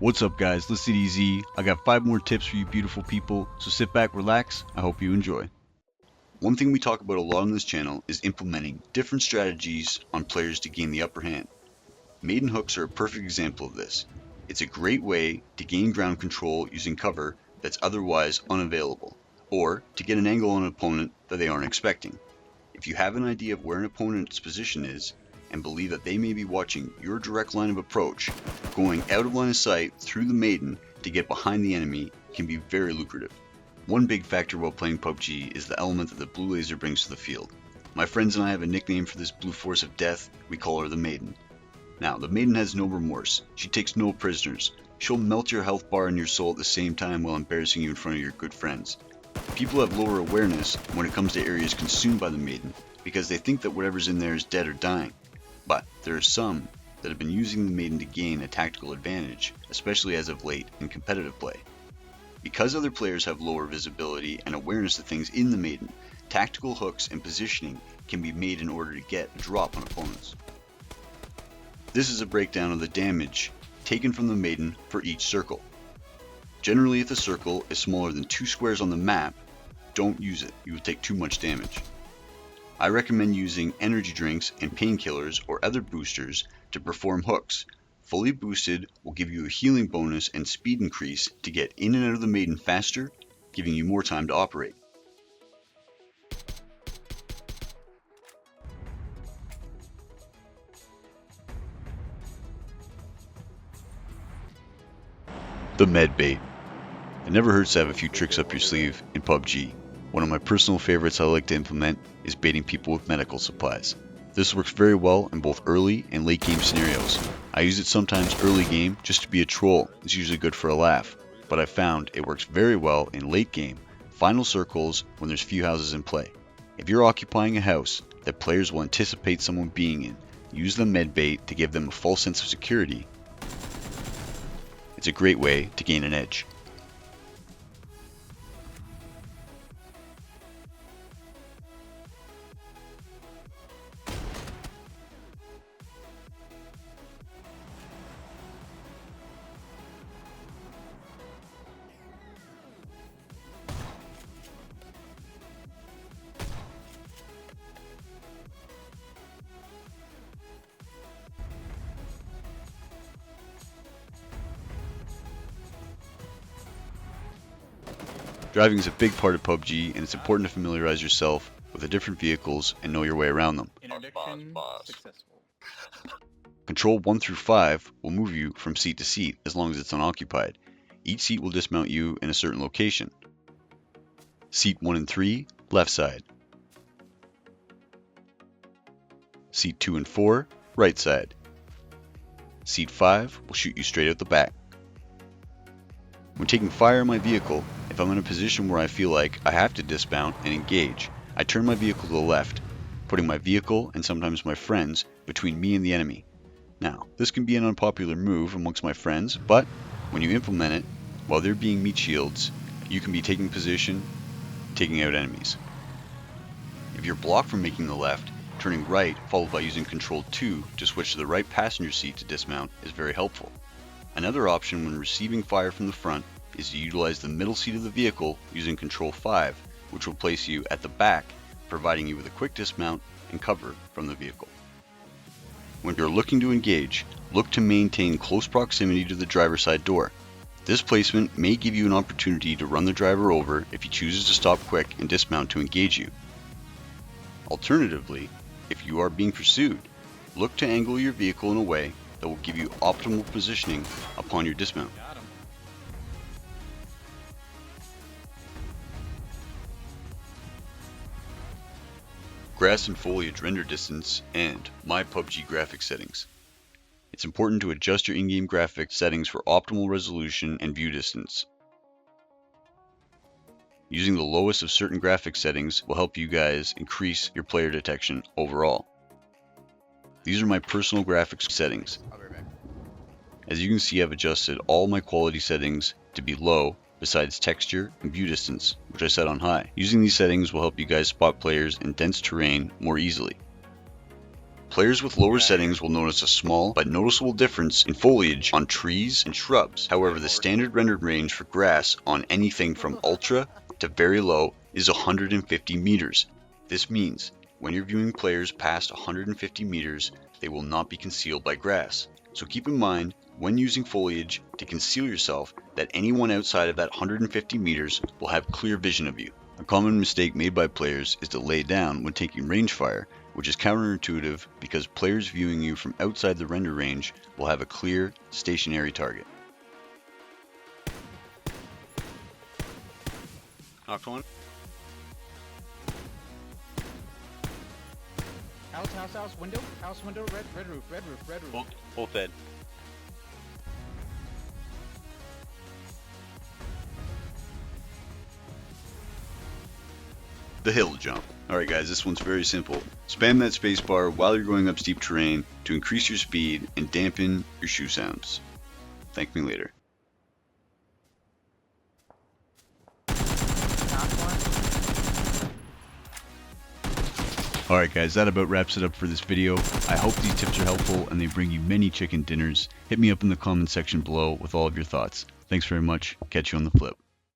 What's up guys, Listedez. I got 5 more tips for you beautiful people, so sit back, relax, I hope you enjoy. One thing we talk about a lot on this channel is implementing different strategies on players to gain the upper hand. Maiden hooks are a perfect example of this. It's a great way to gain ground control using cover that's otherwise unavailable, or to get an angle on an opponent that they aren't expecting. If you have an idea of where an opponent's position is, and believe that they may be watching your direct line of approach, going out of line of sight through the maiden to get behind the enemy can be very lucrative. One big factor while playing PUBG is the element that the blue laser brings to the field. My friends and I have a nickname for this blue force of death. We call her the Maiden. Now, the Maiden has no remorse. She takes no prisoners. She'll melt your health bar and your soul at the same time while embarrassing you in front of your good friends. People have lower awareness when it comes to areas consumed by the Maiden because they think that whatever's in there is dead or dying. But there are some that have been using the Maiden to gain a tactical advantage, especially as of late in competitive play. Because other players have lower visibility and awareness of things in the Maiden, tactical hooks and positioning can be made in order to get a drop on opponents. This is a breakdown of the damage taken from the Maiden for each circle. Generally, if the circle is smaller than 2 squares on the map, don't use it, you will take too much damage. I recommend using energy drinks and painkillers or other boosters to perform hooks. Fully boosted will give you a healing bonus and speed increase to get in and out of the Maiden faster, giving you more time to operate. The med bait. It never hurts to have a few tricks up your sleeve in PUBG. One of my personal favorites I like to implement is baiting people with medical supplies. This works very well in both early and late game scenarios. I use it sometimes early game just to be a troll. It's usually good for a laugh, but I found it works very well in late game, final circles when there's few houses in play. If you're occupying a house that players will anticipate someone being in, use the med bait to give them a false sense of security. It's a great way to gain an edge. Driving is a big part of PUBG, and it's important to familiarize yourself with the different vehicles and know your way around them. Interdiction successful. Control 1 through 5 will move you from seat to seat as long as it's unoccupied. Each seat will dismount you in a certain location. Seat 1 and 3, left side. Seat 2 and 4, right side. Seat 5 will shoot you straight out the back. When taking fire in my vehicle, if I'm in a position where I feel like I have to dismount and engage, I turn my vehicle to the left, putting my vehicle and sometimes my friends between me and the enemy. Now, this can be an unpopular move amongst my friends, but when you implement it, while they're being meat shields, you can be taking position, taking out enemies. If you're blocked from making the left, turning right followed by using Control 2 to switch to the right passenger seat to dismount is very helpful. Another option when receiving fire from the front is to utilize the middle seat of the vehicle using Control 5, which will place you at the back, providing you with a quick dismount and cover from the vehicle. When you're looking to engage, look to maintain close proximity to the driver's side door. This placement may give you an opportunity to run the driver over if he chooses to stop quick and dismount to engage you. Alternatively, if you are being pursued, look to angle your vehicle in a way that will give you optimal positioning upon your dismount. Grass and foliage render distance and my PUBG graphics settings. It's important to adjust your in-game graphics settings for optimal resolution and view distance. Using the lowest of certain graphics settings will help you guys increase your player detection overall. These are my personal graphics settings. As you can see, I've adjusted all my quality settings to be low besides texture and view distance, which I set on high. Using these settings will help you guys spot players in dense terrain more easily. Players with lower settings will notice a small but noticeable difference in foliage on trees and shrubs. However, the standard rendered range for grass on anything from ultra to very low is 150 meters. This means when you're viewing players past 150 meters, they will not be concealed by grass. So keep in mind, when using foliage to conceal yourself, that anyone outside of that 150 meters will have clear vision of you. A common mistake made by players is to lay down when taking range fire, which is counterintuitive because players viewing you from outside the render range will have a clear, stationary target. Knocked one. House, window, red roof. Both dead. The hill jump. Alright guys, this one's very simple. Spam that spacebar while you're going up steep terrain to increase your speed and dampen your shoe sounds. Thank me later. Alright guys, that about wraps it up for this video. I hope these tips are helpful and they bring you many chicken dinners. Hit me up in the comment section below with all of your thoughts. Thanks very much. Catch you on the flip.